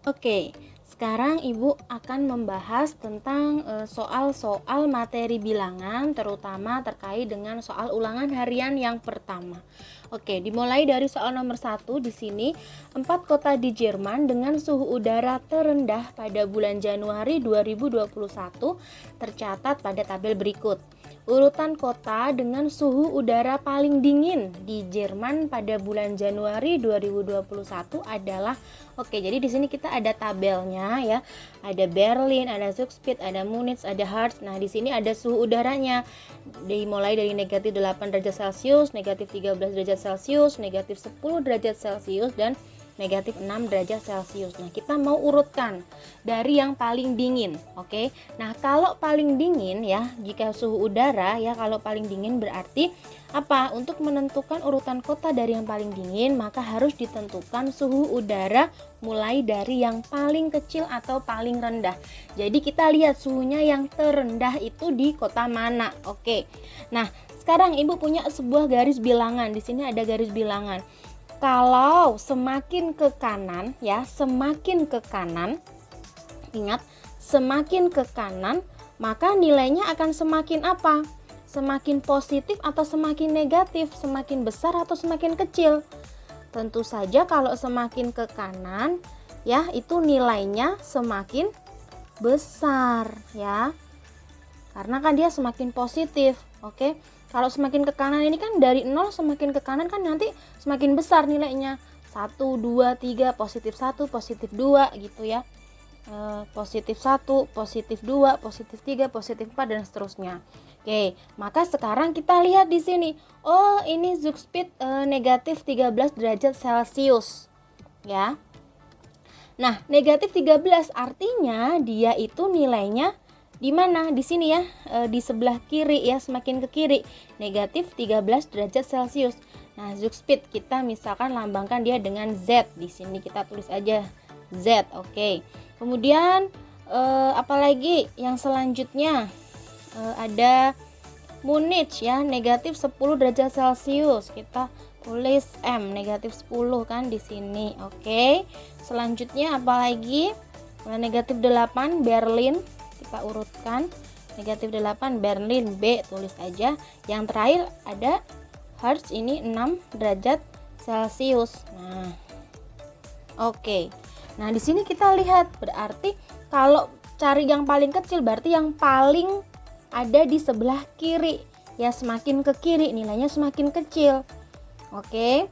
Oke, sekarang Ibu akan membahas tentang soal-soal materi bilangan, terutama terkait dengan soal ulangan harian yang pertama. Oke, dimulai dari soal nomor 1 di sini. 4 kota di Jerman dengan suhu udara terendah pada bulan Januari 2021 tercatat pada tabel berikut. Urutan kota dengan suhu udara paling dingin di Jerman pada bulan Januari 2021 adalah. Oke, jadi di sini kita ada tabelnya ya. Ada Berlin, ada Zugspit, ada Munich, ada Harz. Nah, di sini ada suhu udaranya. Dimulai dari negatif 8 derajat Celcius, negatif 13 derajat Celcius, negatif 10 derajat Celcius, dan negatif 6 derajat Celcius. Nah, kita mau urutkan dari yang paling dingin, oke? Nah, kalau paling dingin ya, jika suhu udara ya, kalau paling dingin berarti apa? Untuk menentukan urutan kota dari yang paling dingin, maka harus ditentukan suhu udara mulai dari yang paling kecil atau paling rendah. Jadi kita lihat suhunya yang terendah itu di kota mana, oke? Nah, sekarang Ibu punya sebuah garis bilangan. Di sini ada garis bilangan. Kalau semakin ke kanan ya, semakin ke kanan, ingat, semakin ke kanan, maka nilainya akan semakin apa? Semakin positif atau semakin negatif? Semakin besar atau semakin kecil? Tentu saja kalau semakin ke kanan ya, itu nilainya semakin besar ya. Karena kan dia semakin positif, oke? Kalau semakin ke kanan ini kan dari 0 semakin ke kanan kan nanti semakin besar nilainya. 1, 2, 3, positif 1, positif 2 gitu ya. Positif 1, positif 2, positif 3, positif 4 dan seterusnya. Oke, maka sekarang kita lihat di sini. Oh, ini Zugspit negatif 13 derajat Celcius. Ya. Nah, negatif 13 artinya dia itu nilainya di mana? Di sini ya, di sebelah kiri ya, semakin ke kiri. Negatif 13 derajat Celcius. Nah, Zugspit kita misalkan lambangkan dia dengan Z. Di sini kita tulis aja Z, oke. Kemudian apalagi yang selanjutnya? Ada Munich ya, negatif 10 derajat Celcius. Kita tulis M, negatif 10 kan di sini, oke. Selanjutnya apalagi? Negatif 8 Berlin. Kita urutkan, negatif 8 Berlin B, tulis aja. Yang terakhir ada Harz, ini 6 derajat Celcius. Nah, oke. Nah, di sini kita lihat berarti kalau cari yang paling kecil berarti yang paling ada di sebelah kiri. Ya, semakin ke kiri nilainya semakin kecil. Oke.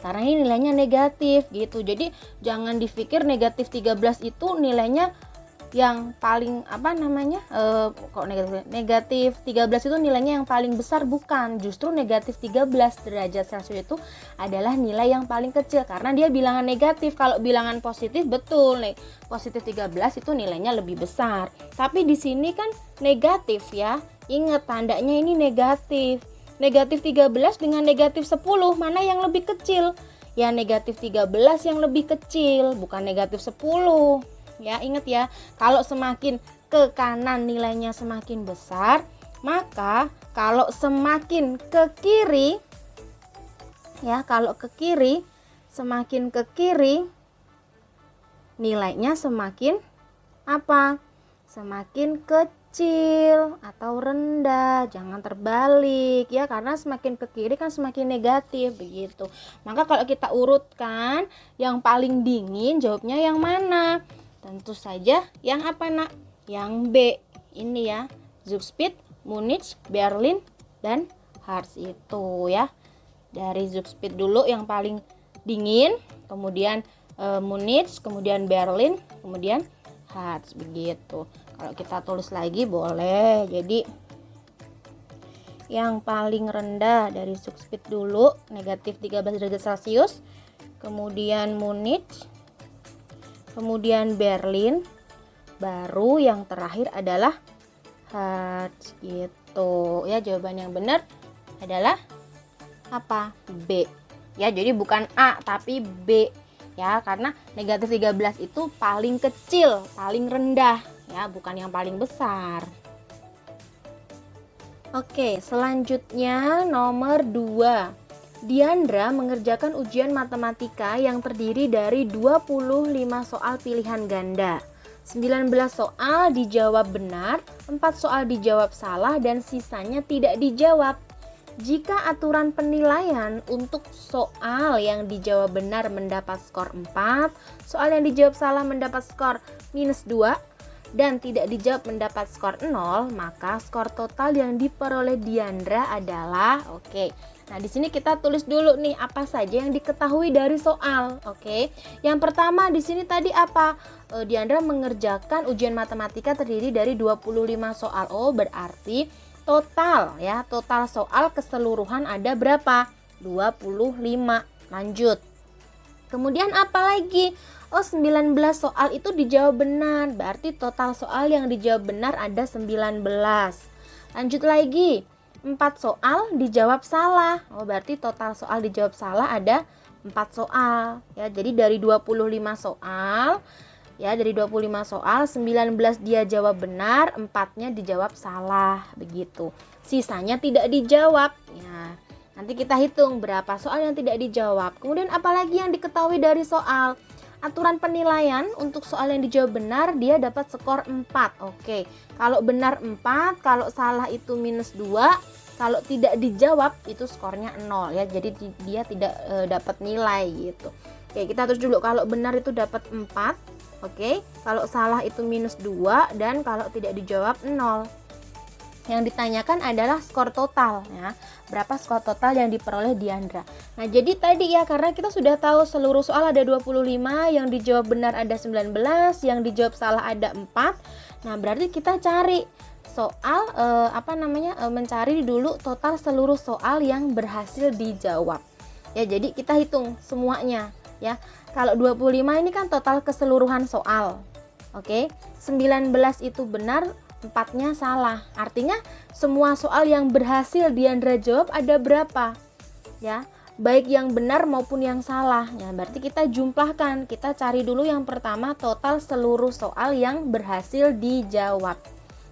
Karena ini nilainya negatif gitu. Jadi jangan dipikir negatif 13 itu nilainya yang paling kok negatif 13 itu nilainya yang paling besar, bukan. Justru negatif 13 derajat Celcius itu adalah nilai yang paling kecil karena dia bilangan negatif. Kalau bilangan positif betul nih, positif 13 itu nilainya lebih besar. Tapi di sini kan negatif ya. Ingat tandanya ini negatif. Negatif 13 dengan negatif 10 mana yang lebih kecil? Ya, negatif 13 yang lebih kecil, bukan negatif 10. Ya, ingat ya, kalau semakin ke kanan nilainya semakin besar, maka kalau semakin ke kiri ya, kalau ke kiri, semakin ke kiri nilainya semakin apa? Semakin kecil atau rendah. Jangan terbalik ya, karena semakin ke kiri kan semakin negatif begitu. Maka kalau kita urutkan yang paling dingin, jawabnya yang mana? Tentu saja yang apa nak? Yang B ini ya, Zugspit, Munich, Berlin, dan Harz itu ya. Dari Zugspit dulu yang paling dingin, kemudian Munich, kemudian Berlin, kemudian Harz begitu. Kalau kita tulis lagi boleh. Jadi yang paling rendah dari Zugspit dulu negatif 13 derajat Celcius, kemudian Munich, kemudian Berlin, baru yang terakhir adalah Harz gitu ya. Jawaban yang benar adalah apa? B ya. Jadi bukan A tapi B ya, karena negatif 13 itu paling kecil, paling rendah ya, bukan yang paling besar. Oke, selanjutnya nomor 2. Diandra mengerjakan ujian matematika yang terdiri dari 25 soal pilihan ganda. 19 soal dijawab benar, 4 soal dijawab salah, dan sisanya tidak dijawab. Jika aturan penilaian untuk soal yang dijawab benar mendapat skor 4, soal yang dijawab salah mendapat skor -2, dan tidak dijawab mendapat skor 0, maka skor total yang diperoleh Diandra adalah Nah, di sini kita tulis dulu nih apa saja yang diketahui dari soal. Yang pertama di sini tadi apa? Diandra mengerjakan ujian matematika terdiri dari 25 soal. Berarti total soal keseluruhan ada berapa? 25. Lanjut. Kemudian apa lagi? 19 soal itu dijawab benar. Berarti total soal yang dijawab benar ada 19. Lanjut lagi. 4 soal dijawab salah. Berarti total soal dijawab salah ada 4 soal. Jadi dari 25 soal, 19 dia jawab benar, 4-nya dijawab salah, begitu. Sisanya tidak dijawab. Nanti kita hitung berapa soal yang tidak dijawab. Kemudian apalagi yang diketahui dari soal? Aturan penilaian untuk soal yang dijawab benar dia dapat skor 4. Kalau benar 4, kalau salah itu -2, kalau tidak dijawab itu skornya 0 Jadi dia tidak dapat nilai gitu. Kita tulis dulu, kalau benar itu dapat 4. Kalau salah itu -2, dan kalau tidak dijawab 0. Yang ditanyakan adalah skor total Berapa skor total yang diperoleh Diandra. Nah, jadi tadi karena kita sudah tahu seluruh soal ada 25, yang dijawab benar ada 19, yang dijawab salah ada 4. Nah, berarti kita cari soal mencari dulu total seluruh soal yang berhasil dijawab. Jadi kita hitung semuanya Kalau 25 ini kan total keseluruhan soal. 19 itu benar, 4-nya salah. Artinya semua soal yang berhasil Diandra jawab ada berapa? Baik yang benar maupun yang salah. Berarti kita jumlahkan. Kita cari dulu yang pertama total seluruh soal yang berhasil dijawab.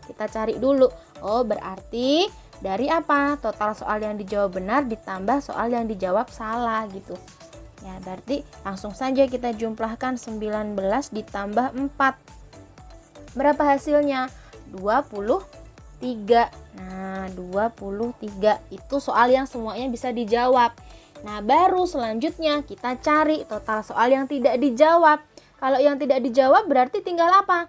Kita cari dulu. Berarti dari apa? Total soal yang dijawab benar ditambah soal yang dijawab salah gitu. Berarti langsung saja kita jumlahkan 19 ditambah 4. Berapa hasilnya? 23. Nah, 23 itu soal yang semuanya bisa dijawab. Nah, baru selanjutnya kita cari total soal yang tidak dijawab. Kalau yang tidak dijawab berarti tinggal apa?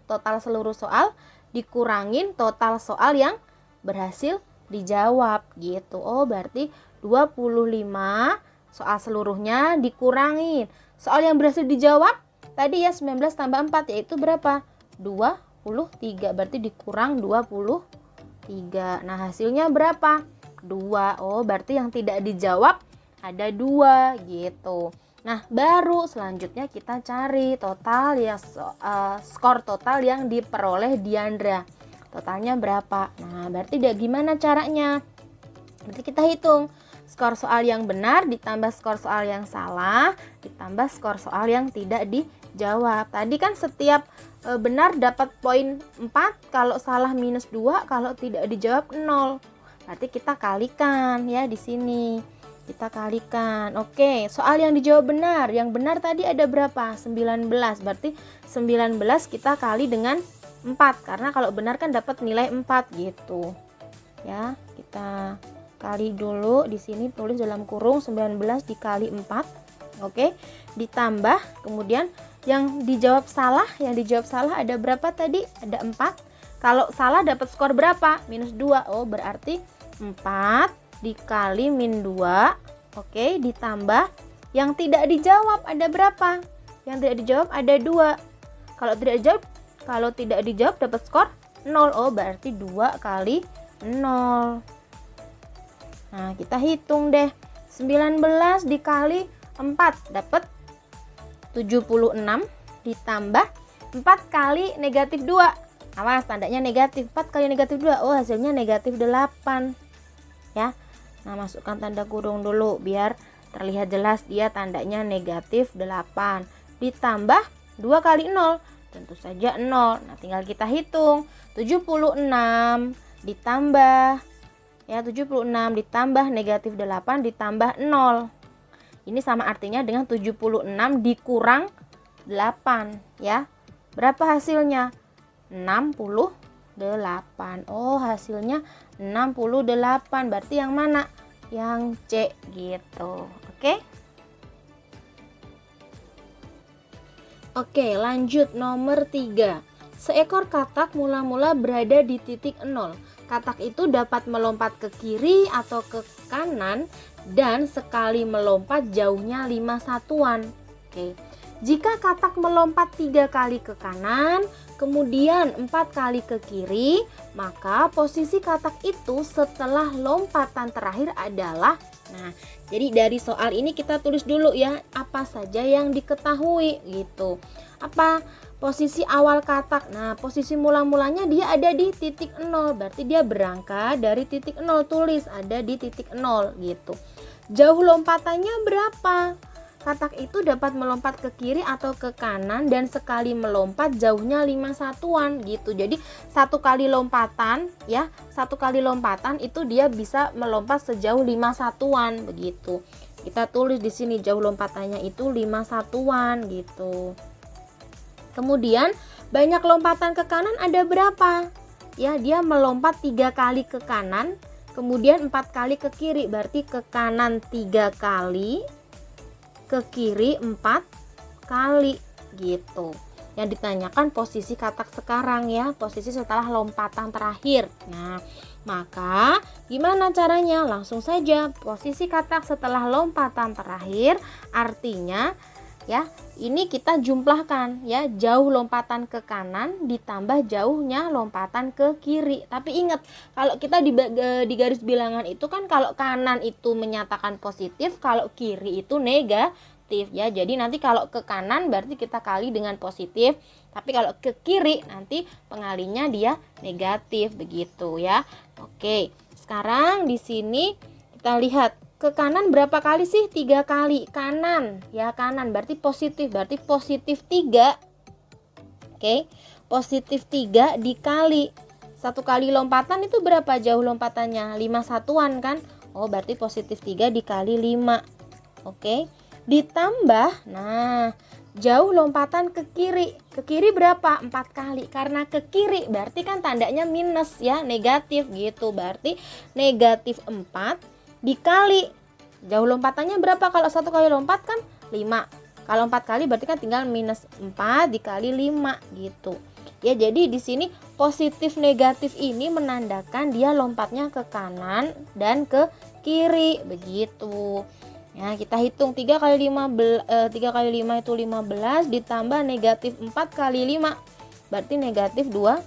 Total seluruh soal dikurangin total soal yang berhasil dijawab gitu. Berarti 25 soal seluruhnya dikurangin soal yang berhasil dijawab tadi 19 tambah 4 yaitu berapa? 23. Berarti dikurang 23. Nah, hasilnya berapa? 2. Berarti yang tidak dijawab ada 2 gitu. Nah, baru selanjutnya kita cari total skor total yang diperoleh Diandra. Totalnya berapa? Nah, berarti gimana caranya? Berarti kita hitung skor soal yang benar ditambah skor soal yang salah ditambah skor soal yang tidak dijawab. Tadi kan setiap benar dapat poin 4, kalau salah -2, kalau tidak dijawab 0. Berarti kita kalikan di sini. Kita kalikan. Soal yang dijawab benar. Yang benar tadi ada berapa? 19. Berarti 19 kita kali dengan 4. Karena kalau benar kan dapat nilai 4 gitu. Kita kali dulu di sini, tulis dalam kurung 19 dikali 4. Ditambah kemudian yang dijawab salah ada berapa tadi? Ada 4. Kalau salah dapat skor berapa? -2. Berarti 4 dikali -2. Ditambah yang tidak dijawab ada berapa? Yang tidak dijawab ada 2. Kalau tidak dijawab dapat skor 0. Berarti 2 kali 0. Nah, kita hitung deh. 19 dikali 4 dapat 76 ditambah 4 kali -2. Awas, tandanya negatif. 4 kali -2. Hasilnya -8. Nah, masukkan tanda kurung dulu biar terlihat jelas dia tandanya -8. Ditambah 2 kali 0. Tentu saja 0. Nah, tinggal kita hitung. 76 ditambah Ya, 76 ditambah negatif 8 ditambah 0. Ini sama artinya dengan 76 dikurang 8 ya. Berapa hasilnya? 68. Oh, hasilnya 68. Berarti yang mana? Yang C gitu. Oke? Oke, lanjut nomor 3. Seekor katak mula-mula berada di titik 0. Katak itu dapat melompat ke kiri atau ke kanan dan sekali melompat jauhnya 5 satuan. Oke. Jika katak melompat 3 kali ke kanan, kemudian 4 kali ke kiri, maka posisi katak itu setelah lompatan terakhir adalah, nah, jadi dari soal ini kita tulis dulu ya, apa saja yang diketahui gitu. Apa posisi awal katak? Nah, posisi mula-mulanya dia ada di titik 0, berarti dia berangkat dari titik 0, tulis ada di titik 0 gitu. Jauh lompatannya berapa? Katak itu dapat melompat ke kiri atau ke kanan dan sekali melompat jauhnya 5 satuan gitu. Jadi satu kali lompatan ya, satu kali lompatan itu dia bisa melompat sejauh 5 satuan begitu. Kita tulis di sini jauh lompatannya itu 5 satuan gitu. Kemudian banyak lompatan ke kanan ada berapa? Ya, dia melompat 3 kali ke kanan, kemudian 4 kali ke kiri, berarti ke kanan 3 kali, ke kiri 4 kali gitu. Yang ditanyakan posisi katak sekarang ya, posisi setelah lompatan terakhir. Nah, maka gimana caranya? Langsung saja, posisi katak setelah lompatan terakhir artinya ya, ini kita jumlahkan ya, jauh lompatan ke kanan ditambah jauhnya lompatan ke kiri. Tapi ingat, kalau kita di garis bilangan itu kan kalau kanan itu menyatakan positif, kalau kiri itu negatif ya. Jadi nanti kalau ke kanan berarti kita kali dengan positif, tapi kalau ke kiri nanti pengalinya dia negatif begitu ya. Oke, sekarang di sini kita lihat ke kanan berapa kali sih? 3 kali. Kanan ya, kanan berarti positif, berarti positif 3. Oke, positif 3 dikali 1 kali lompatan itu berapa jauh lompatannya? 5 satuan kan? Oh, berarti positif 3 dikali 5. Oke, ditambah, nah, jauh lompatan ke kiri. Ke kiri berapa? 4 kali. Karena ke kiri berarti kan tandanya minus ya, negatif gitu. Berarti negatif 4 dikali jauh lompatannya berapa? Kalau 1 kali lompat kan 5. Kalau 4 kali berarti kan tinggal minus 4 dikali 5 gitu. Ya, jadi di sini positif negatif ini menandakan dia lompatnya ke kanan dan ke kiri begitu. Ya, kita hitung 3 kali 5 itu 15 ditambah negatif 4 kali 5 berarti negatif 20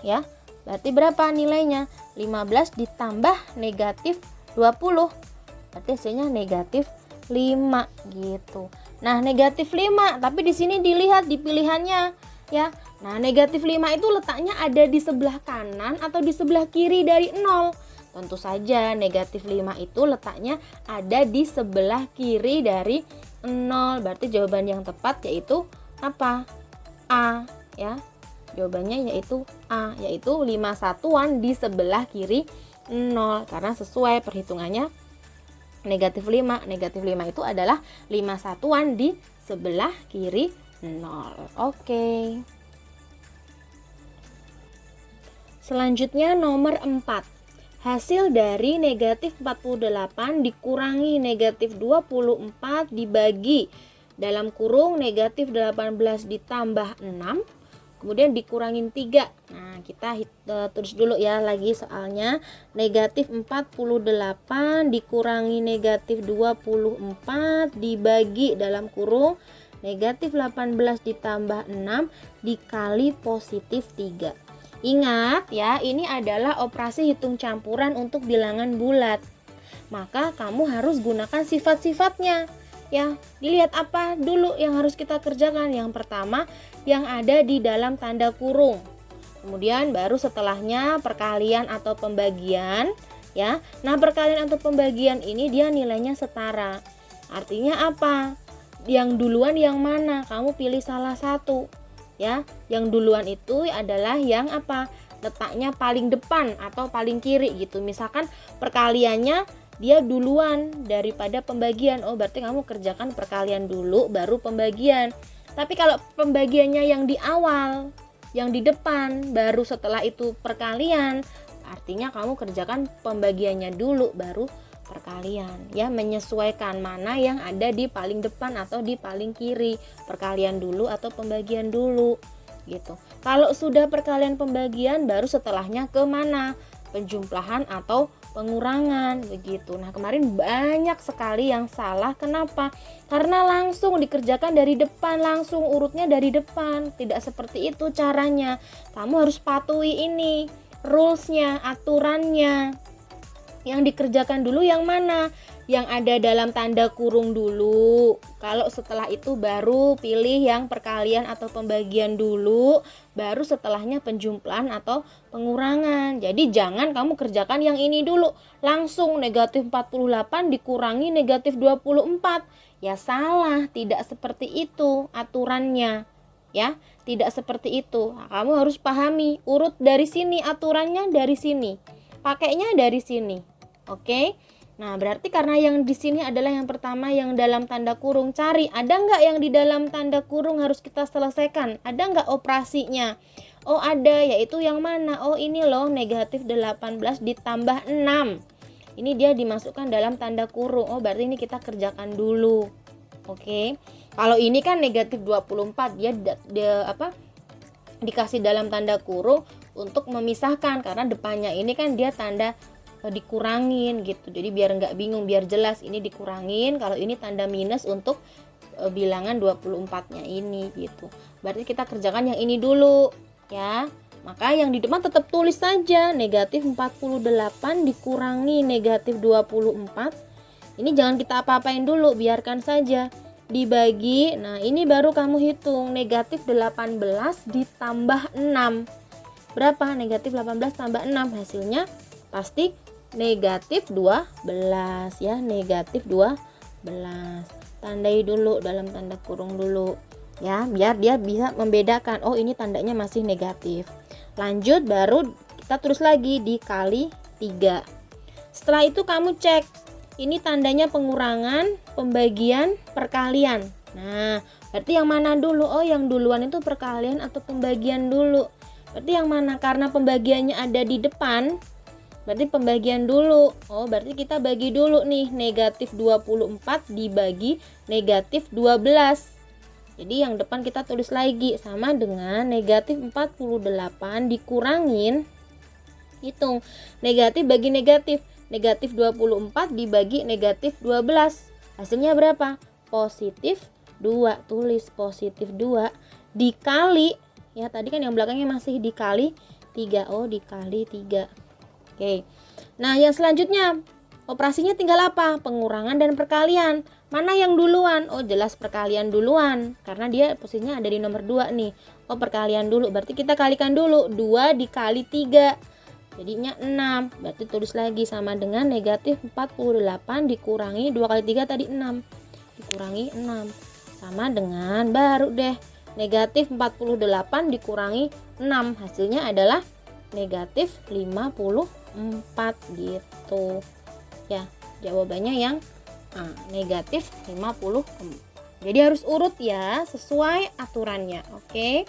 ya. Berarti berapa nilainya? 15 ditambah negatif 20. Berarti hasilnya negatif 5 gitu. Nah, negatif 5, tapi di sini dilihat di pilihannya ya. Nah, negatif 5 itu letaknya ada di sebelah kanan atau di sebelah kiri dari 0? Tentu saja negatif 5 itu letaknya ada di sebelah kiri dari 0. Berarti jawaban yang tepat yaitu apa? A ya. Jawabannya yaitu A, yaitu 5 satuan di sebelah kiri 0. Karena sesuai perhitungannya negatif 5. Negatif 5 itu adalah 5 satuan di sebelah kiri 0. Oke. Selanjutnya nomor 4. Hasil dari negatif 48 dikurangi negatif 24 dibagi dalam kurung negatif 18 ditambah 6. Kemudian dikurangin 3. Nah, kita tulis dulu ya lagi soalnya. Negatif 48 dikurangi negatif 24 dibagi dalam kurung negatif 18 ditambah 6 dikali positif 3. Ingat ya, ini adalah operasi hitung campuran untuk bilangan bulat. Maka kamu harus gunakan sifat-sifatnya. Ya, dilihat apa dulu yang harus kita kerjakan. Yang pertama, yang ada di dalam tanda kurung. Kemudian baru setelahnya perkalian atau pembagian, ya. Nah, perkalian atau pembagian ini dia nilainya setara. Artinya apa? Yang duluan yang mana? Kamu pilih salah satu. Ya, yang duluan itu adalah yang apa? letaknya paling depan atau paling kiri gitu. Misalkan perkaliannya dia duluan daripada pembagian, oh berarti kamu kerjakan perkalian dulu baru pembagian. Tapi kalau pembagiannya yang di awal, yang di depan, baru setelah itu perkalian, artinya kamu kerjakan pembagiannya dulu baru perkalian, ya, menyesuaikan mana yang ada di paling depan atau di paling kiri, perkalian dulu atau pembagian dulu gitu. Kalau sudah perkalian pembagian, baru setelahnya ke mana, penjumlahan atau pengurangan begitu. Nah, kemarin banyak sekali yang salah. Kenapa? Karena langsung dikerjakan dari depan, langsung urutnya dari depan. Tidak seperti itu caranya. Kamu harus patuhi ini rulesnya, aturannya. Yang dikerjakan dulu yang mana? Yang ada dalam tanda kurung dulu. Kalau setelah itu baru pilih yang perkalian atau pembagian dulu, baru setelahnya penjumlahan atau pengurangan. Jadi jangan kamu kerjakan yang ini dulu, langsung negatif 48 dikurangi negatif 24. Ya salah, tidak seperti itu aturannya. Ya, tidak seperti itu. Nah, kamu harus pahami, urut dari sini, aturannya dari sini, pakainya dari sini. Oke. Nah, berarti karena yang di sini adalah yang pertama yang dalam tanda kurung, cari ada nggak yang di dalam tanda kurung harus kita selesaikan? Ada nggak operasinya? Oh ada, yaitu yang mana? Oh ini loh, negatif 18 ditambah 6. Ini dia dimasukkan dalam tanda kurung. Oh berarti ini kita kerjakan dulu. Oke. Kalau ini kan negatif 24, dia dikasih dalam tanda kurung untuk memisahkan, karena depannya ini kan dia tanda dikurangin gitu. Jadi biar nggak bingung, biar jelas ini dikurangin, kalau ini tanda minus untuk bilangan 24-nya ini gitu. Berarti kita kerjakan yang ini dulu ya. Maka yang di depan tetap tulis saja negatif 48 dikurangi negatif 24. Ini jangan kita apa-apain dulu, biarkan saja. Dibagi, nah ini baru kamu hitung negatif 18 ditambah 6. Berapa? Negatif 18 tambah 6, hasilnya pasti negatif 12 ya, negatif 12. Tandai dulu dalam tanda kurung dulu ya, biar dia bisa membedakan, oh ini tandanya masih negatif. Lanjut, baru kita tulis lagi dikali 3. Setelah itu kamu cek, ini tandanya pengurangan, pembagian, perkalian. Nah, berarti yang mana dulu? Oh yang duluan itu perkalian atau pembagian dulu. Berarti yang mana? Karena pembagiannya ada di depan, berarti pembagian dulu. Oh berarti kita bagi dulu nih, negatif 24 dibagi negatif 12. Jadi yang depan kita tulis lagi, sama dengan negatif 48 dikurangin, hitung negatif bagi negatif, negatif 24 dibagi negatif 12, hasilnya berapa? Positif 2. Tulis positif 2 dikali, ya tadi kan yang belakangnya masih dikali 3. Oh dikali 3. Oke. Nah, yang selanjutnya operasinya tinggal apa? Pengurangan dan perkalian. Mana yang duluan? Oh, jelas perkalian duluan, karena dia posisinya ada di nomor 2 nih. Oh, perkalian dulu. Berarti kita kalikan dulu. 2 dikali 3. Jadinya 6. Berarti tulis lagi sama dengan negatif 48 dikurangi 2 kali 3 tadi 6. Dikurangi 6. Sama dengan baru deh. Negatif 48 dikurangi 6. Hasilnya adalah negatif 54 gitu. Ya, jawabannya yang negatif 54. Jadi harus urut ya, sesuai aturannya. Oke.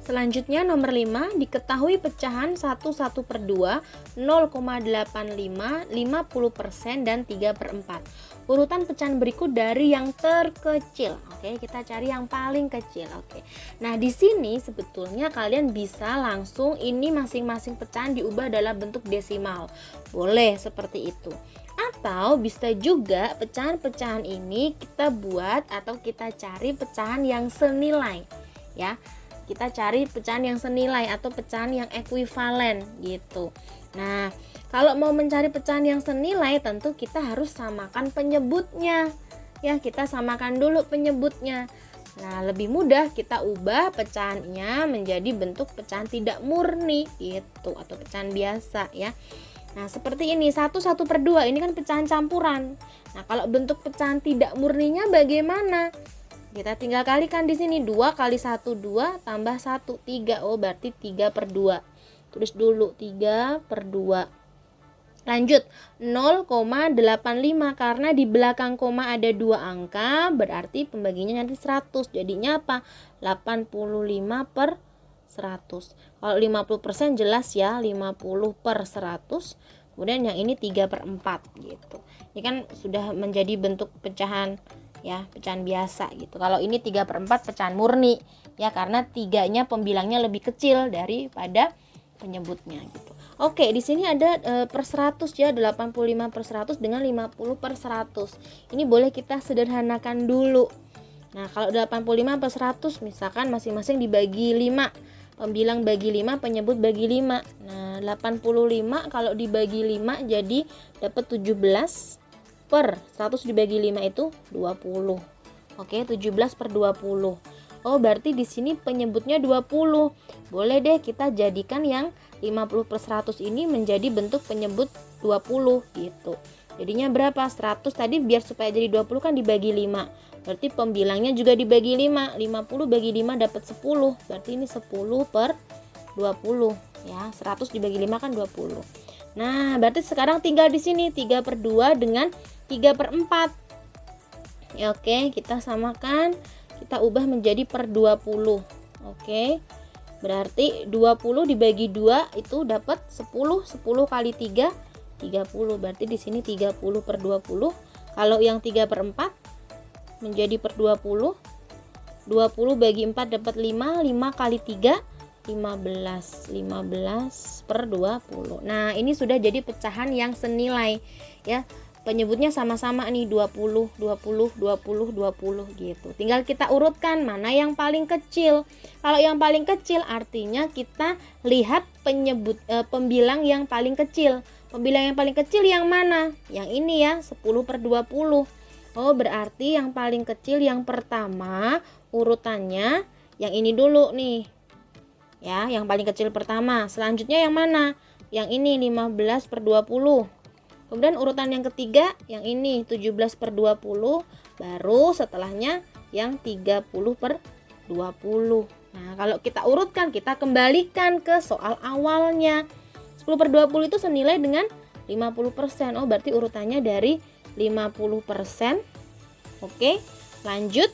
Selanjutnya nomor 5, diketahui pecahan 1/1/2, 0,85, 50%, dan 3/4. Urutan pecahan berikut dari yang terkecil. Oke, kita cari yang paling kecil. Oke. Nah, di sini sebetulnya kalian bisa langsung ini masing-masing pecahan diubah dalam bentuk desimal. Boleh seperti itu. Atau bisa juga pecahan-pecahan ini kita buat atau kita cari pecahan yang senilai. Ya. Kita cari pecahan yang senilai atau pecahan yang ekuivalen gitu. Nah, kalau mau mencari pecahan yang senilai tentu kita harus samakan penyebutnya. Ya, kita samakan dulu penyebutnya. Nah, lebih mudah kita ubah pecahannya menjadi bentuk pecahan tidak murni gitu, atau pecahan biasa ya. Nah, seperti ini 1/1/2 ini kan pecahan campuran. Nah, kalau bentuk pecahan tidak murninya bagaimana? Kita tinggal kalikan di sini. 2 kali 1, 2 tambah 1, 3. Oh, berarti 3/2. Tulis dulu 3/2. Lanjut, 0,85 karena di belakang koma ada 2 angka, berarti pembaginya nanti 100. Jadinya apa? 85/100. Kalau 50% jelas ya, 50/100. Kemudian yang ini 3/4 gitu. Ini kan sudah menjadi bentuk pecahan ya, pecahan biasa gitu. Kalau ini 3/4 pecahan murni ya, karena 3-nya pembilangnya lebih kecil daripada penyebutnya gitu. Oke, di sini ada per 100 ya, 85/100 dengan 50/100. Ini boleh kita sederhanakan dulu. Nah, kalau 85/100 misalkan masing-masing dibagi 5. Pembilang bagi 5, penyebut bagi 5. Nah, 85 kalau dibagi 5 jadi dapat 17 per 100 dibagi 5 itu 20. Oke, 17/20. Oh, berarti di sini penyebutnya 20. Boleh deh kita jadikan yang 50/100 ini menjadi bentuk penyebut 20 gitu. Jadinya berapa? 100 tadi biar supaya jadi 20 kan dibagi 5. Berarti pembilangnya juga dibagi 5. 50 bagi 5 dapat 10. Berarti ini 10/20 ya. 100 dibagi 5 kan 20. Nah, berarti sekarang tinggal di sini 3/2 dengan 3/4. Ya, oke, kita samakan. Kita ubah menjadi per 20. Oke. Berarti 20 dibagi 2 itu dapat 10. 10 kali 3 30. Berarti di sini 30/20. Kalau yang 3/4 menjadi per 20. 20 bagi 4 dapat 5. 5 kali 3 15. 15/20. Nah, ini sudah jadi pecahan yang senilai ya. Penyebutnya sama-sama nih 20, 20, 20, 20 gitu. Tinggal kita urutkan mana yang paling kecil. Kalau yang paling kecil artinya kita lihat pembilang yang paling kecil. Pembilang yang paling kecil yang mana? Yang ini ya, 10/20. Oh, berarti yang paling kecil yang pertama urutannya yang ini dulu nih. Ya, yang paling kecil pertama. Selanjutnya yang mana? Yang ini 15/20. Kemudian urutan yang ketiga yang ini 17/20, baru setelahnya yang 30/20. Nah, kalau kita urutkan, kita kembalikan ke soal awalnya. 10/20 itu senilai dengan 50%. Oh, berarti urutannya dari 50%. Oke, lanjut.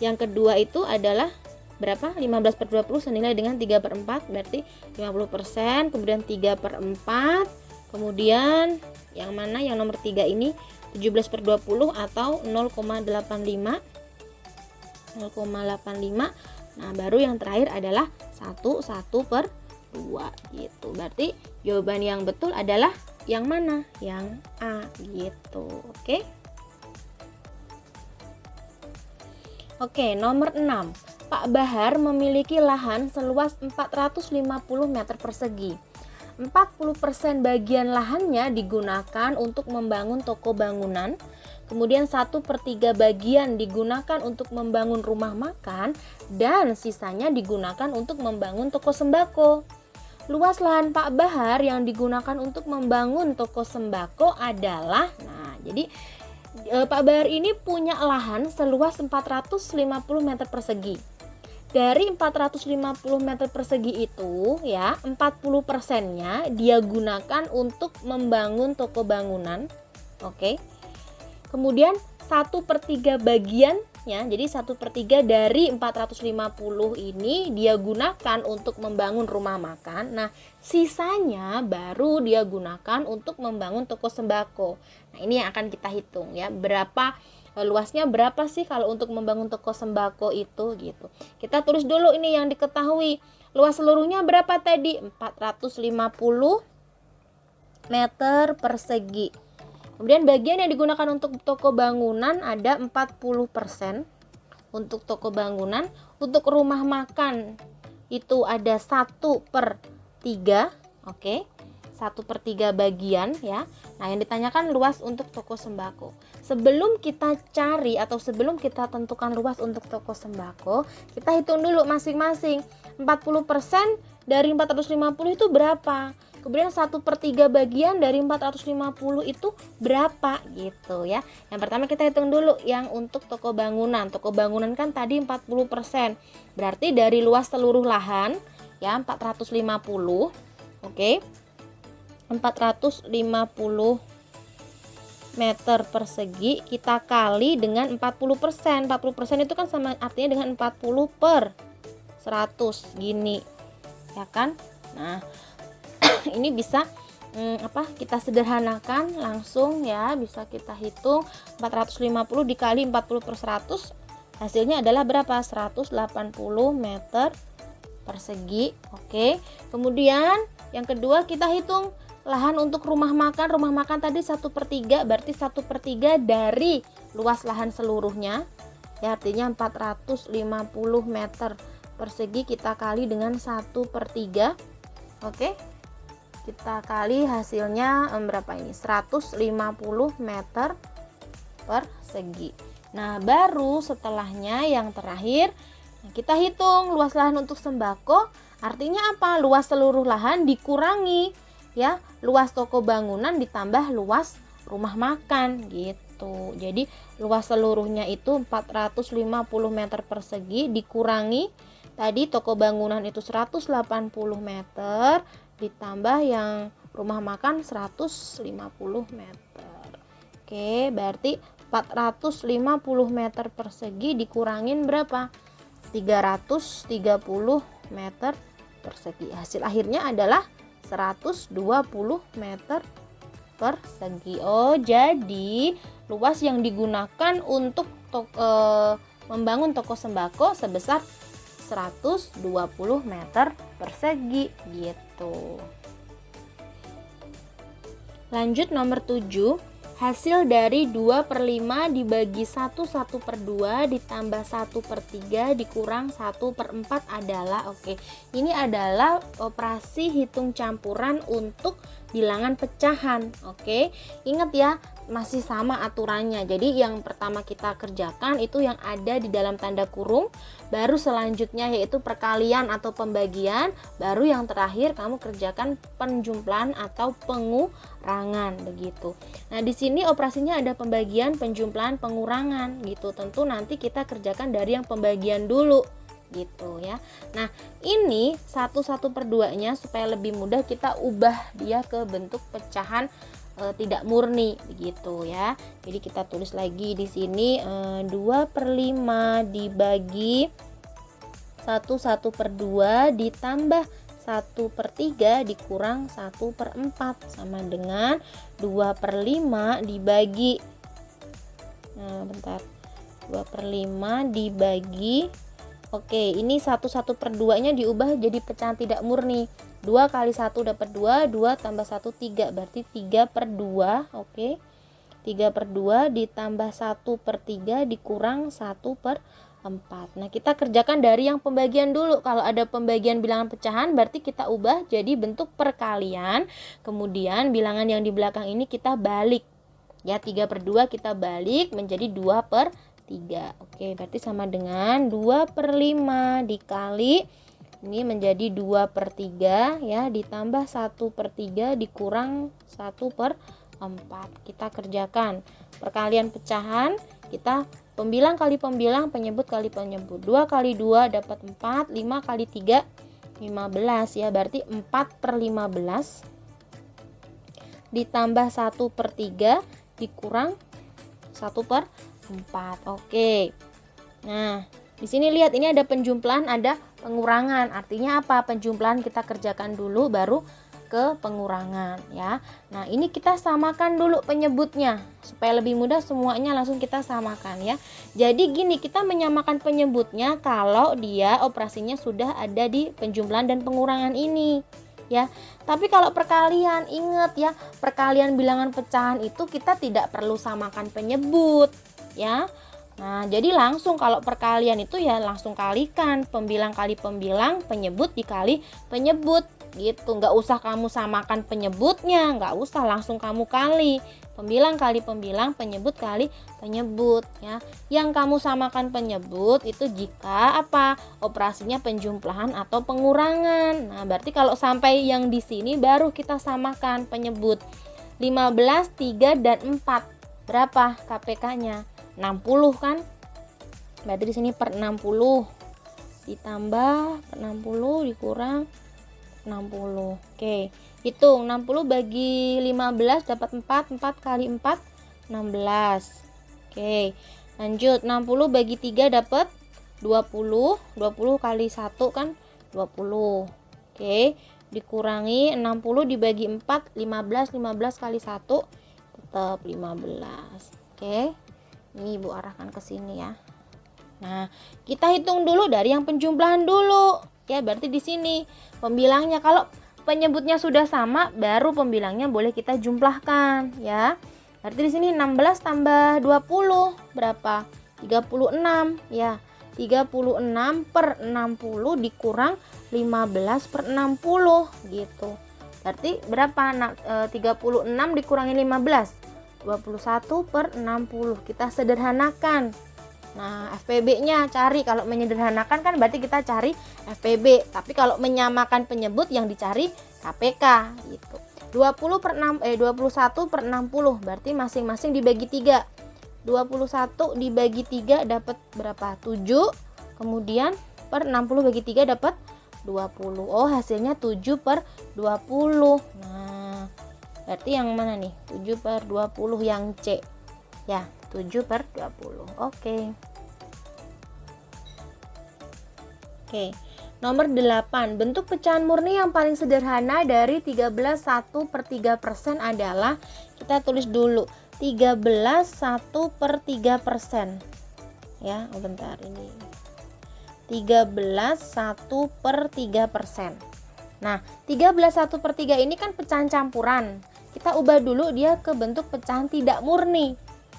Yang kedua itu adalah berapa? 15/20 senilai dengan 3/4, berarti 50%. Kemudian 3/4. Kemudian yang mana yang nomor 3 ini 17/20 atau 0,85. 0,85. Nah, baru yang terakhir adalah 1/2 gitu. Berarti jawaban yang betul adalah yang mana? Yang A gitu. Oke. Oke, nomor 6. Pak Bahar memiliki lahan seluas 450 meter persegi. 40% bagian lahannya digunakan untuk membangun toko bangunan, kemudian 1/3 bagian digunakan untuk membangun rumah makan, dan sisanya digunakan untuk membangun toko sembako. Luas lahan Pak Bahar yang digunakan untuk membangun toko sembako adalah, nah jadi Pak Bahar ini punya lahan seluas 450 meter persegi. Dari 450 meter persegi itu ya, 40%-nya dia gunakan untuk membangun toko bangunan. Oke. Kemudian 1/3 bagiannya, jadi 1/3 dari 450 ini dia gunakan untuk membangun rumah makan. Nah, sisanya baru dia gunakan untuk membangun toko sembako. Nah, ini yang akan kita hitung ya, berapa luasnya berapa sih kalau untuk membangun toko sembako itu gitu. Kita tulis dulu ini yang diketahui. Luas seluruhnya berapa tadi? 450 meter persegi. Kemudian bagian yang digunakan untuk toko bangunan ada 40% untuk toko bangunan. Untuk rumah makan itu ada 1/3. Oke. 1/3 bagian ya. Nah, yang ditanyakan luas untuk toko sembako. Sebelum kita cari atau sebelum kita tentukan luas untuk toko sembako, kita hitung dulu masing-masing. 40% dari 450 itu berapa? Kemudian 1/3 bagian dari 450 itu berapa gitu ya. Yang pertama kita hitung dulu yang untuk toko bangunan. Toko bangunan kan tadi 40%. Berarti dari luas seluruh lahan ya 450. Oke. 450 meter persegi kita kali dengan 40%. 40% itu kan sama artinya dengan 40 per 100 gini. Ya kan? Nah, ini bisa kita sederhanakan langsung ya, bisa kita hitung 450 dikali 40 per 100 hasilnya adalah berapa? 180 meter persegi. Oke. Kemudian yang kedua kita hitung lahan untuk rumah makan. Rumah makan tadi 1/3, berarti 1/3 dari luas lahan seluruhnya ya, artinya 450 meter persegi kita kali dengan 1/3. Oke, kita kali hasilnya berapa ini? 150 meter persegi. Nah, baru setelahnya yang terakhir kita hitung luas lahan untuk sembako. Artinya apa? Luas seluruh lahan dikurangi ya luas toko bangunan ditambah luas rumah makan gitu. Jadi luas seluruhnya itu 450 meter persegi dikurangi tadi toko bangunan itu 180 meter ditambah yang rumah makan 150 meter. Oke, berarti 450 meter persegi dikurangin berapa? 330 meter persegi. Hasil akhirnya adalah 120 meter persegi. Oh, jadi luas yang digunakan untuk membangun toko sembako sebesar 120 meter persegi gitu. Lanjut nomor 7. Hasil dari 2/5 dibagi 1/2 ditambah 1/3 dikurang 1/4 adalah, oke, ini adalah operasi hitung campuran untuk bilangan pecahan. Oke, ingat ya, masih sama aturannya. Jadi yang pertama kita kerjakan itu yang ada di dalam tanda kurung, baru selanjutnya yaitu perkalian atau pembagian, baru yang terakhir kamu kerjakan penjumlahan atau pengurangan begitu. Nah, di sini operasinya ada pembagian, penjumlahan, pengurangan gitu. Tentu nanti kita kerjakan dari yang pembagian dulu gitu ya. Nah, ini 1/2-nya supaya lebih mudah kita ubah dia ke bentuk pecahan tidak murni begitu ya. Jadi kita tulis lagi di sini 2/5 dibagi 1/2 ditambah 1/3 dikurang 1/4 sama dengan 2/5 dibagi 2/5 dibagi, oke, ini 1/2-nya diubah jadi pecahan tidak murni. 2 kali 1 dapat 2, 2 tambah 1 3, berarti 3/2. Oke, 3/2 ditambah 1/3 dikurang 1/4. Nah, kita kerjakan dari yang pembagian dulu. Kalau ada pembagian bilangan pecahan berarti kita ubah jadi bentuk perkalian. Kemudian bilangan yang di belakang ini kita balik ya, 3/2 kita balik menjadi 2/3. Oke, berarti sama dengan 2/5 dikali ini menjadi 2/3 ya, ditambah 1/3 dikurang 1/4. Kita kerjakan perkalian pecahan, kita pembilang kali pembilang, penyebut kali penyebut. 2 kali 2 dapat 4, 5 kali 3 15 ya, berarti 4/15 ditambah 1/3 dikurang 1/4. Oke. Nah, di sini lihat ini ada penjumlahan, ada pengurangan. Artinya apa? Penjumlahan kita kerjakan dulu baru ke pengurangan ya. Nah, ini kita samakan dulu penyebutnya supaya lebih mudah, semuanya langsung kita samakan ya. Jadi gini, kita menyamakan penyebutnya kalau dia operasinya sudah ada di penjumlahan dan pengurangan ini ya. Tapi kalau perkalian, ingat ya, perkalian bilangan pecahan itu kita tidak perlu samakan penyebut ya. Nah, jadi langsung kalau perkalian itu ya langsung kalikan, pembilang kali pembilang, penyebut dikali penyebut gitu. Nggak usah kamu samakan penyebutnya, nggak usah, langsung kamu kali pembilang kali pembilang, penyebut kali penyebut ya. Yang kamu samakan penyebut itu jika apa? Operasinya penjumlahan atau pengurangan. Nah, berarti kalau sampai yang di sini baru kita samakan penyebut. 15, 3 dan 4. Berapa KPK-nya? 60 kan? Berarti di sini per 60 ditambah per 60 dikurang 60. Oke, hitung 60 bagi 15 dapat 4. 4 kali 4 16. Oke, lanjut 60 bagi 3 dapat 20. 20 kali 1 kan 20. Oke, dikurangi 60 dibagi 4 15. 15 kali 1 tetap 15. Oke, ini Ibu arahkan ke sini ya. Nah, kita hitung dulu dari yang penjumlahan dulu. Ya, berarti di sini pembilangnya, kalau penyebutnya sudah sama, baru pembilangnya boleh kita jumlahkan ya. Berarti di sini 16 tambah 20 berapa? 36 ya. 36 per 60 dikurang 15 per 60 gitu. Berarti berapa? 36 dikurangi 15. 21 per 60. Kita sederhanakan. Nah, FPB-nya cari. Kalau menyederhanakan kan berarti kita cari FPB. Tapi kalau menyamakan penyebut yang dicari KPK gitu. 21 per 60 berarti masing-masing dibagi 3. 21 dibagi 3 dapat berapa? 7. Kemudian per 60 bagi 3 dapat 20. Oh, hasilnya 7 per 20. Nah, berarti yang mana nih? 7 per 20 yang C. Ya, 7 per 20. Oke. Nomor 8. Bentuk pecahan murni yang paling sederhana dari 13 1 per 3% adalah, kita tulis dulu, 13 1 per 3%. Ya, bentar ini. 13 1 per 3%. Nah, 13 1 per 3 ini kan pecahan campuran. Kita ubah dulu dia ke bentuk pecahan tidak murni.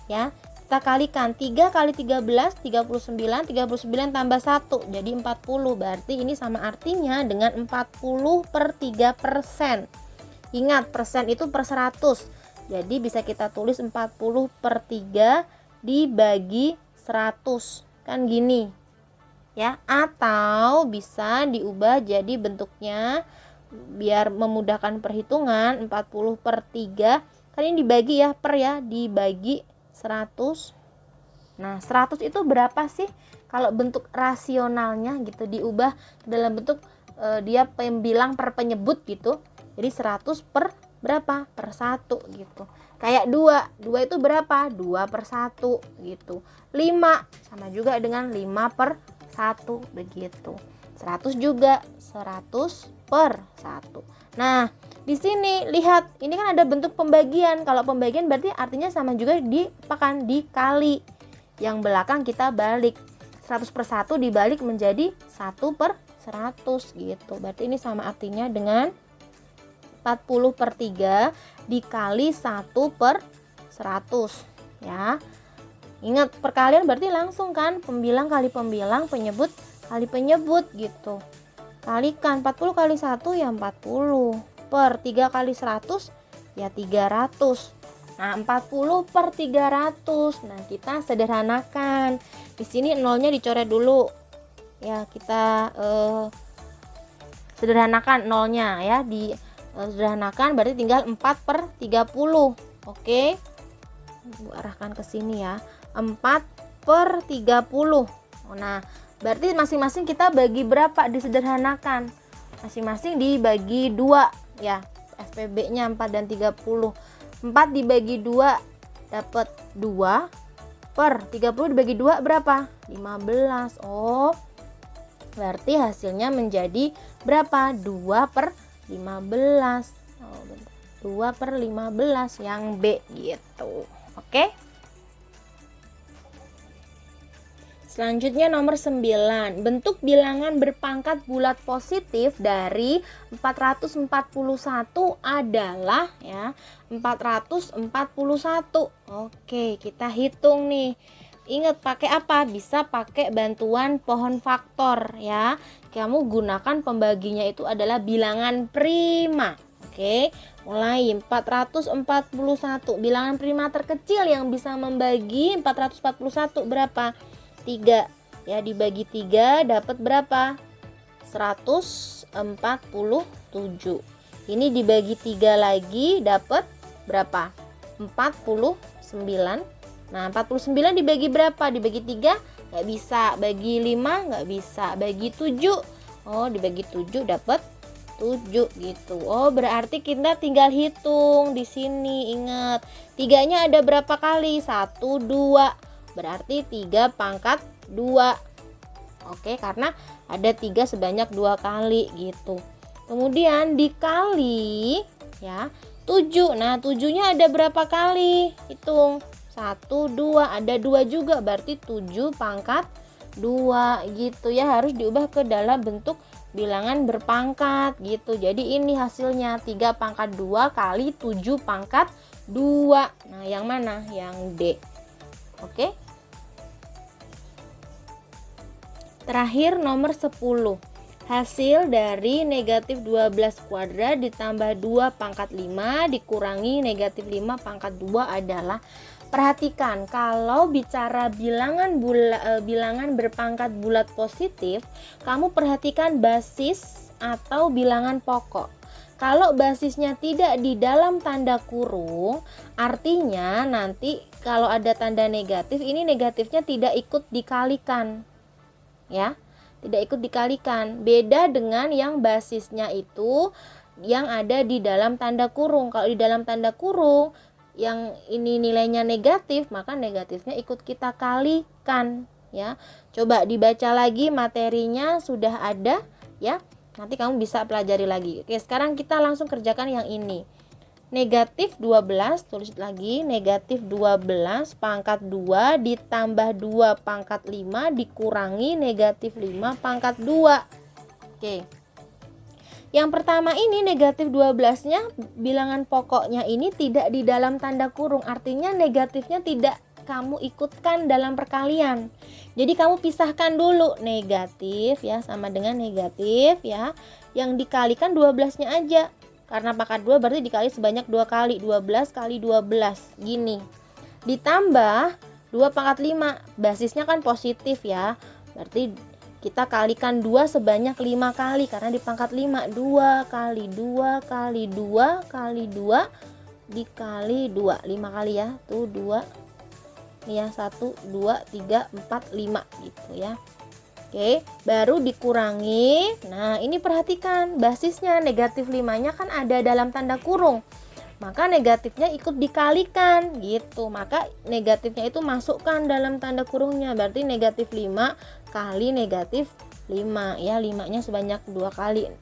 Ya, kita kalikan 3 kali 13 39, 39 tambah 1 jadi 40. Berarti ini sama artinya dengan 40 per 3%. Ingat, persen itu per 100. Jadi bisa kita tulis 40 per 3 dibagi 100. Kan gini ya, atau bisa diubah jadi bentuknya biar memudahkan perhitungan. 40 per 3 kan ini dibagi ya, per ya, dibagi 100. Nah, 100 itu berapa sih kalau bentuk rasionalnya gitu, diubah dalam bentuk dia pembilang per penyebut gitu. Jadi 100 per berapa? Per 1 gitu. Kayak 2 itu berapa? 2 per 1 gitu. 5 sama juga dengan 5 per 1 begitu. 100 juga 100 per 1. Nah, di sini lihat, ini kan ada bentuk pembagian. Kalau pembagian berarti artinya sama juga dikali. Yang belakang kita balik. 100 per 1 dibalik menjadi 1 per 100 gitu. Berarti ini sama artinya dengan 40 per 3 dikali 1 per 100 ya. Ingat, perkalian berarti langsung kan, pembilang kali pembilang, penyebut kali penyebut gitu. Kalikan 40 kali 1 ya 40, per 3 kali 100 ya 300. Nah, 40 per 300. Nah, kita sederhanakan. Di sini nolnya dicoret dulu. Ya, kita sederhanakan nolnya ya, sederhanakan berarti tinggal 4 per 30. Oke. Bu arahkan ke sini ya. 4 per 30. Nah, berarti masing-masing kita bagi berapa disederhanakan? Masing-masing dibagi 2 ya. FPB-nya 4 dan 30. 4 dibagi 2 dapat 2 per 30 dibagi 2 berapa? 15. Oh, berarti hasilnya menjadi berapa? 2 per 15. Oh, 2 per 15 yang B gitu. Oke. Selanjutnya nomor 9. Bentuk bilangan berpangkat bulat positif dari 441 adalah ya 441. Oke, kita hitung nih. ingat pakai apa? Bisa pakai bantuan pohon faktor ya. Kamu gunakan pembaginya itu adalah bilangan prima. Oke, mulai 441. Bilangan prima terkecil yang bisa membagi 441 berapa? 3. Ya, dibagi 3 dapat berapa? 147. Ini dibagi 3 lagi dapat berapa? 49. Nah, 49 dibagi berapa? Dibagi 3 nggak bisa. Bagi 5 nggak bisa. Bagi 7. Oh, dibagi 7 dapat 7 gitu. Oh, berarti kita tinggal hitung di sini. Ingat, 3-nya ada berapa kali? 1, 2. Berarti 3 pangkat 2. Oke, karena ada 3 sebanyak 2 kali gitu. Kemudian dikali ya 7. Nah, 7-nya ada berapa kali? Hitung. 1, 2, ada 2 juga, berarti 7 pangkat 2 gitu ya. Harus diubah ke dalam bentuk bilangan berpangkat gitu. Jadi ini hasilnya 3 pangkat 2 kali 7 pangkat 2. Nah, yang mana? Yang D. Oke. Terakhir nomor 10. Hasil dari negatif 12 kuadrat ditambah 2 pangkat 5 dikurangi negatif 5 pangkat 2 adalah, perhatikan kalau bicara bilangan berpangkat bulat positif, kamu perhatikan basis atau bilangan pokok. Kalau basisnya tidak di dalam tanda kurung, artinya nanti kalau ada tanda negatif, ini negatifnya tidak ikut dikalikan. Ya, tidak ikut dikalikan. Beda dengan yang basisnya itu yang ada di dalam tanda kurung. Kalau di dalam tanda kurung yang ini nilainya negatif, maka negatifnya ikut kita kalikan ya. Coba dibaca lagi materinya, sudah ada ya. Nanti kamu bisa pelajari lagi. Oke, sekarang kita langsung kerjakan yang ini. Negatif 12, tulis lagi, negatif 12 pangkat 2 ditambah 2 pangkat 5 dikurangi negatif 5 pangkat 2. Oke. Yang pertama ini negatif 12-nya bilangan pokoknya ini tidak di dalam tanda kurung, artinya negatifnya tidak kamu ikutkan dalam perkalian. Jadi kamu pisahkan dulu negatif ya sama dengan negatif ya. Yang dikalikan 12-nya aja. Karena pangkat 2 berarti dikali sebanyak 2 kali. 12 kali 12. Gini. Ditambah 2 pangkat 5. Basisnya kan positif ya. Berarti kita kalikan 2 sebanyak 5 kali. Karena di pangkat 5. 2 kali 2 kali 2 kali 2 dikali 2. 5 kali ya. Tuh 2. Ini ya 1, 2, 3, 4, 5 gitu ya. Oke, baru dikurangi. Nah, ini perhatikan basisnya negatif 5-nya kan ada dalam tanda kurung. Maka negatifnya ikut dikalikan gitu. Maka negatifnya itu masukkan dalam tanda kurungnya. Berarti negatif 5 kali negatif 5 ya. 5-nya sebanyak 2 kali.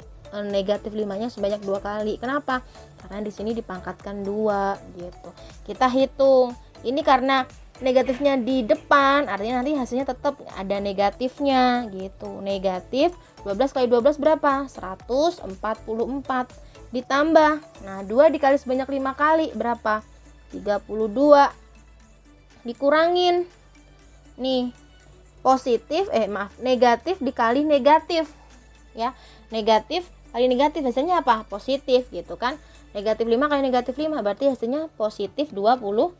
Negatif 5-nya sebanyak 2 kali. Kenapa? Karena di sini dipangkatkan 2 gitu. Kita hitung. Ini karena negatifnya di depan, artinya nanti hasilnya tetap ada negatifnya gitu. Negatif 12 kali 12 berapa? 144. Ditambah, nah 2 dikali sebanyak 5 kali berapa? 32. Dikurangin. Nih, negatif dikali negatif. Ya, negatif kali negatif hasilnya apa? Positif gitu kan. Negatif 5 kali negatif 5 berarti hasilnya positif 25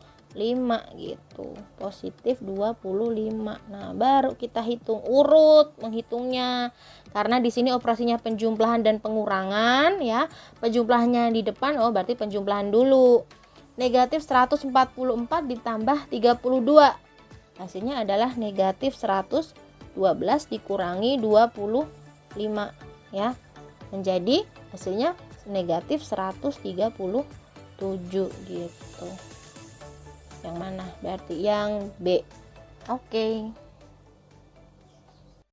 gitu. Positif 25. Nah, baru kita hitung urut menghitungnya. Karena di sini operasinya penjumlahan dan pengurangan ya. Penjumlahannya di depan, oh berarti penjumlahan dulu. Negatif 144 ditambah 32. Hasilnya adalah negatif 112 dikurangi 25 ya. Menjadi hasilnya negatif 137 gitu. Yang mana? Berarti yang B. Oke.